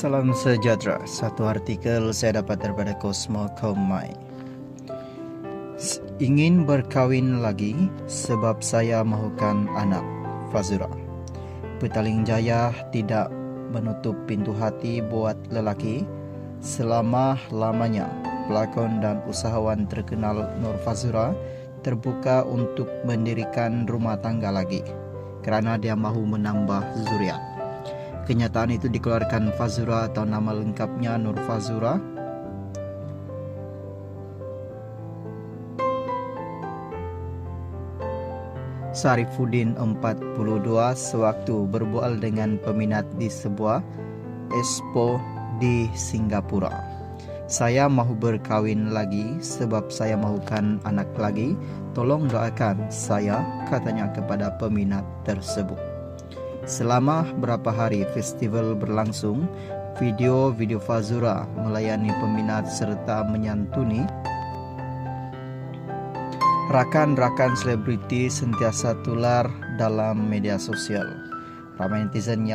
Salam sejahtera. Satu artikel saya dapat daripada Cosmo.com.my. Ingin berkahwin lagi sebab saya mahukan anak. Fazura. Petaling Jaya tidak menutup pintu hati buat lelaki. Selama-lamanya, pelakon dan usahawan terkenal Nur Fazura terbuka untuk mendirikan rumah tangga lagi kerana dia mahu menambah zuriat. Kenyataan itu dikeluarkan Fazura atau nama lengkapnya Nur Fazura Sarifuddin 42 sewaktu berbual dengan peminat di sebuah expo di Singapura. Saya mahu berkahwin lagi sebab saya mahukan anak lagi. Tolong doakan saya, katanya kepada peminat tersebut. Selama berapa hari festival berlangsung, video-video Fazura melayani peminat serta menyantuni rakan-rakan selebriti sentiasa tular dalam media sosial. Ramai netizen yang